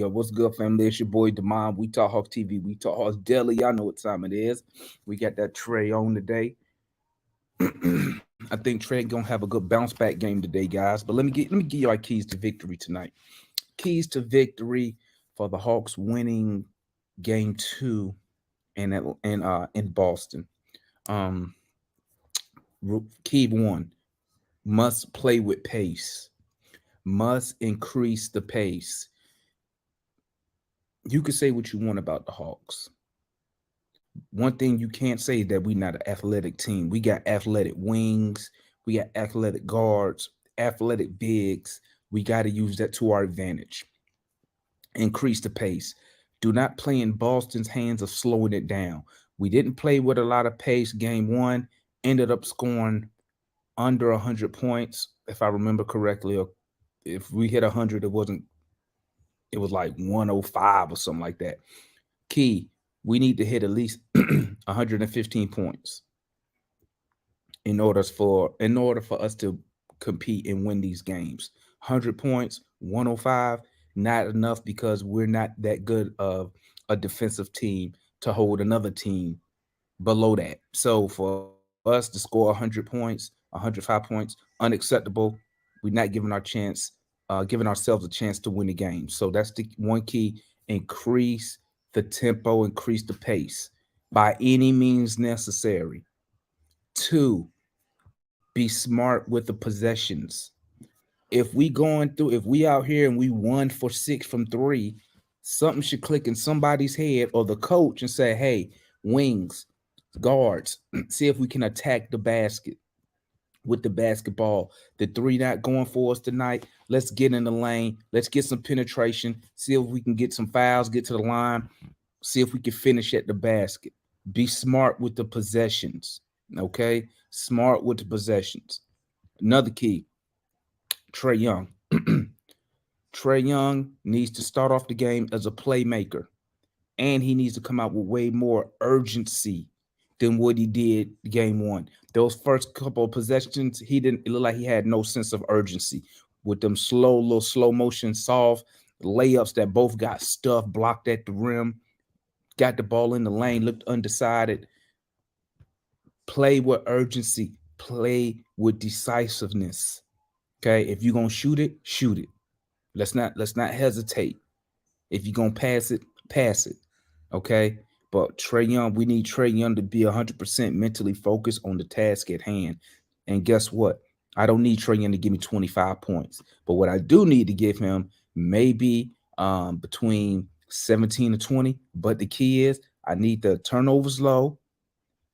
Yo, what's good, family? It's your boy Demonds. We talk Hawks TV. We talk Hawks Daily. Y'all know what time it is. We got that Trey on today. I think Trey gonna have a good bounce back game today, guys. But let me give you our keys to victory tonight. Keys to victory for the Hawks winning game 2 in Boston. Um, Key 1, must play with pace. Must increase the pace. You can say what you want about the Hawks. One thing you can't say is that we're not an athletic team. We got athletic wings, we got athletic guards, athletic bigs. We got to use that to our advantage. Increase the pace. Do not play in Boston's hands of slowing it down. We didn't play with a lot of pace. Game 1 ended up scoring under 100 points, if I remember correctly. Or if we hit 100, it was like 105 or something like that. Key, we need to hit at least 115 points in order for us to compete and win these games. 100 points, 105, not enough because we're not that good of a defensive team to hold another team below that. So for us to score 100 points, 105 points, unacceptable. We're not giving ourselves a chance to win the game. So that's the one key. Increase the tempo, increase the pace by any means necessary. 2, be smart with the possessions. If we out here and we 1 for 6 from 3, something should click in somebody's head or the coach and say, hey, wings, guards, see if we can attack the basket with the basketball. The 3 not going for us tonight. Let's get in the lane. Let's get some penetration. See if we can get some fouls, get to the line. See if we can finish at the basket. Be smart with the possessions. Okay? Smart with the possessions. Another key, Trey Young. Trey Young needs to start off the game as a playmaker. And he needs to come out with way more urgency than what he did game 1. Those first couple of possessions, it looked like he had no sense of urgency with them little slow motion, soft layups that both got stuffed, blocked at the rim, got the ball in the lane, looked undecided. Play with urgency, play with decisiveness. Okay, if you're gonna shoot it, shoot it. Let's not hesitate. If you're gonna pass it, pass it. Okay. But Trey Young, we need Trey Young to be 100% mentally focused on the task at hand. And guess what? I don't need Trey Young to give me 25 points. But what I do need to give him maybe between 17 to 20. But the key is I need the turnovers low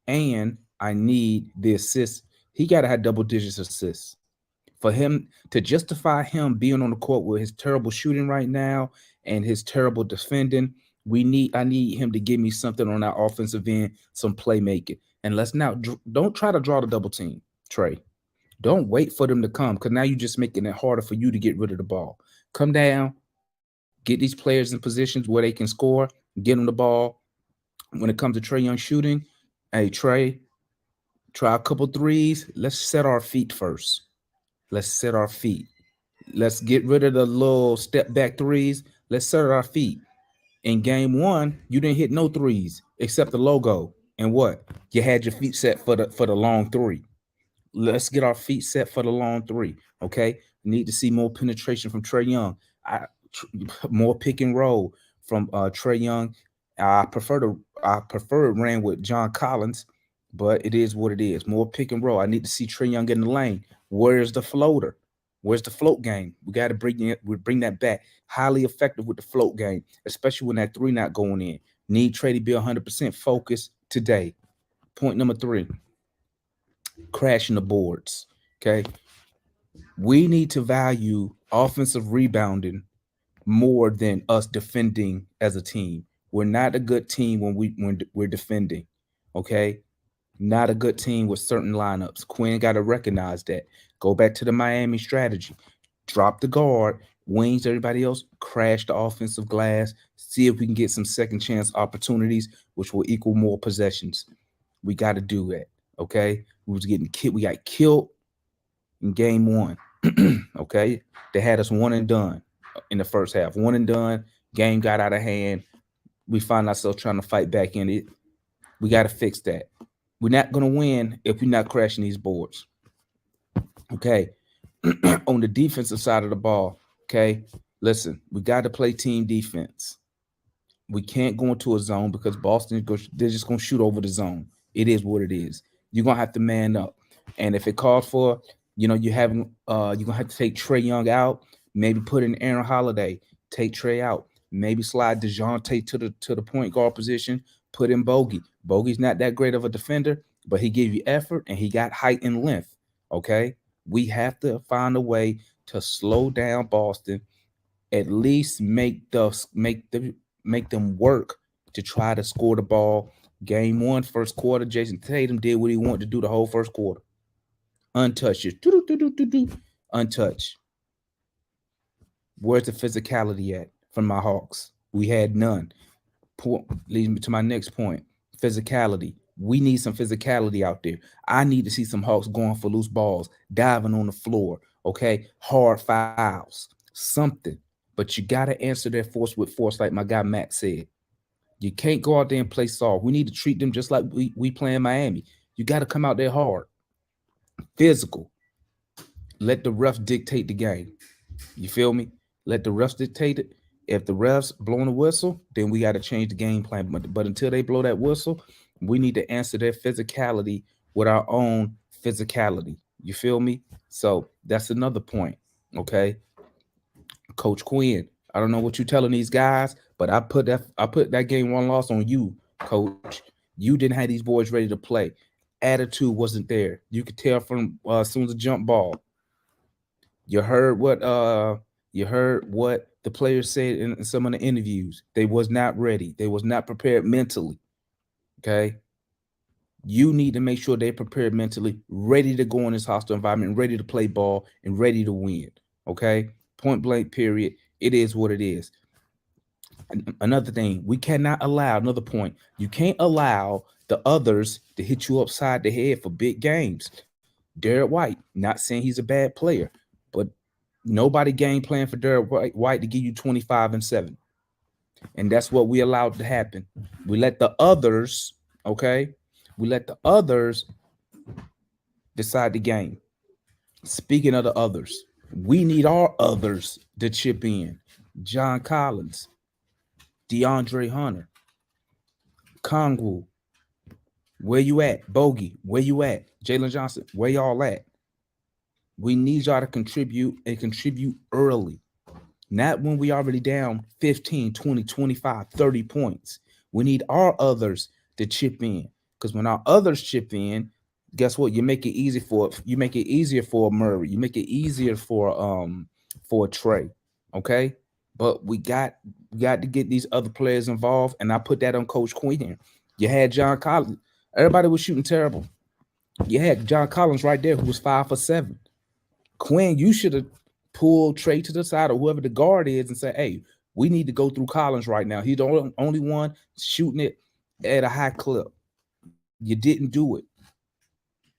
and I need the assists. He got to have double digits assists. For him to justify him being on the court with his terrible shooting right now and his terrible defending, I need him to give me something on that offensive end, some playmaking. And don't try to draw the double team, Trey. Don't wait for them to come because now you're just making it harder for you to get rid of the ball. Come down, get these players in positions where they can score, get them the ball. When it comes to Trey Young shooting, hey, Trey, try a couple threes. Let's set our feet first. Let's set our feet. Let's get rid of the little step back threes. Let's set our feet. In game 1, you didn't hit no threes except the logo. And what? You had your feet set for the long 3. Let's get our feet set for the long 3. Okay. Need to see more penetration from Trey Young. More pick and roll from Trey Young. I prefer it ran with John Collins, but it is what it is. More pick and roll. I need to see Trey Young in the lane. Where's the floater? Where's the float game? We got to bring that back. Highly effective with the float game, especially when that 3 not going in. Need Trey to be 100% focused today. Point number 3, crashing the boards. Okay. We need to value offensive rebounding more than us defending as a team. We're not a good team when we're defending. Okay. Not a good team with certain lineups. Quinn got to recognize that. Go back to the Miami strategy. Drop the guard, wings everybody else, crash the offensive glass, see if we can get some second chance opportunities, which will equal more possessions. We got to do that. Okay. We got killed in game 1. Okay. They had us one and done in the first half. One and done. Game got out of hand. We find ourselves trying to fight back in it. We got to fix that. We're not going to win if we're not crashing these boards. Okay. On the defensive side of the ball, okay, listen, we got to play team defense. We can't go into a zone because Boston, they're just going to shoot over the zone. It is what it is. You're going to have to man up. And if it calls for, you're going to have to take Trae Young out, maybe put in Aaron Holiday, take Trae out, maybe slide DeJounte to the point guard position, put in Bogey. Bogey's not that great of a defender, but he gave you effort and he got height and length. Okay. We have to find a way to slow down Boston, at least make them work to try to score the ball. Game one, first quarter, Jason Tatum did what he wanted to do the whole first quarter. Untouched. Untouched. Where's the physicality at from my Hawks? We had none. Leads me to my next point. Physicality. We need some physicality out there. I need to see some Hawks going for loose balls, diving on the floor, okay? Hard fouls, something. But you got to answer that force with force, like my guy Matt said. You can't go out there and play soft. We need to treat them just like we play in Miami. You got to come out there hard, physical. Let the refs dictate the game. You feel me? Let the refs dictate it. If the refs blowing the whistle, then we got to change the game plan. But until they blow that whistle, we need to answer their physicality with our own physicality. You feel me? So that's another point. Okay. Coach Quinn, I don't know what you're telling these guys, but I put that game one loss on you, Coach. You didn't have these boys ready to play. Attitude wasn't there. You could tell from as soon as the jump ball. You heard what the players said in some of the interviews. They was not ready. They was not prepared mentally. Okay. You need to make sure they're prepared mentally, ready to go in this hostile environment, ready to play ball, and ready to win. Okay. Point blank, period. It is what it is. Another thing, we cannot allow, another point, you can't allow the others to hit you upside the head for big games. Derek White, not saying he's a bad player, but nobody game plan for Derek White to give you 25 and 7. And that's what we allowed to happen. We let the others, okay? We let the others decide the game. Speaking of the others, we need our others to chip in. John Collins, DeAndre Hunter, Kongwu, where you at? Bogey, where you at? Jalen Johnson, where y'all at? We need y'all to contribute and contribute early. Not when we already down 15, 20, 25, 30 points. We need our others to chip in. Because when our others chip in, guess what? You make it easier for Murray. You make it easier for Trae. Okay? But we got to get these other players involved. And I put that on Coach Quinn. You had John Collins. Everybody was shooting terrible. You had John Collins right there who was 5 for 7. Quinn, you should have pulled Trae to the side or whoever the guard is and say, hey, we need to go through Collins right now. He's the only one shooting it at a high clip. You didn't do it.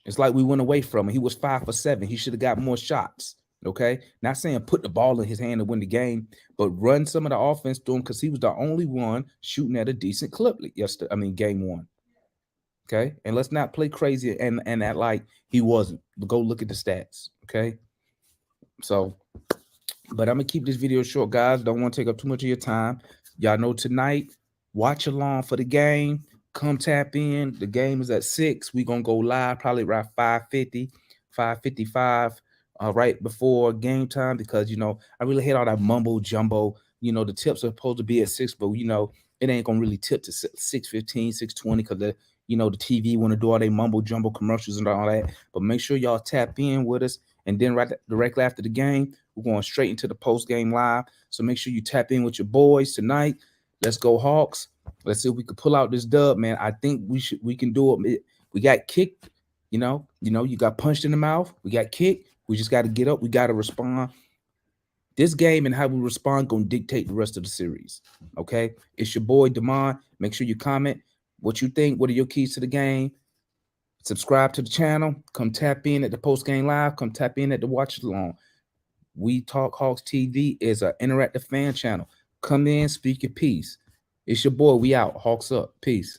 It's like we went away from him. He was 5 for 7. He should have got more shots. Okay. Not saying put the ball in his hand to win the game, but run some of the offense to him because he was the only one shooting at a decent clip game one. Okay. And let's not play crazy and act like he wasn't. Go look at the stats. Okay. So, but I'm going to keep this video short, guys. Don't want to take up too much of your time. Y'all know tonight, watch along for the game. Come tap in. The game is at 6. We're going to go live probably around 5:50, 5:55, right before game time because, I really hate all that mumbo jumbo. The tips are supposed to be at 6, but, it ain't going to really tip to 6:15, 6:20 because the TV want to do all they mumbo jumbo commercials and all that. But make sure y'all tap in with us. And then directly after the game, we're going straight into the post-game live. So make sure you tap in with your boys tonight. Let's go Hawks. Let's see if we can pull out this dub, man. I think we can do it. We got kicked, you got punched in the mouth. We got kicked. We just got to get up. We got to respond. This game and how we respond going to dictate the rest of the series. Okay? It's your boy, Demonds. Make sure you comment what you think. What are your keys to the game? Subscribe to the channel. Come tap in at the post-game live. Come tap in at the watch along. We Talk Hawks TV is an interactive fan channel. Come in, speak your piece. It's your boy. We out. Hawks up. Peace.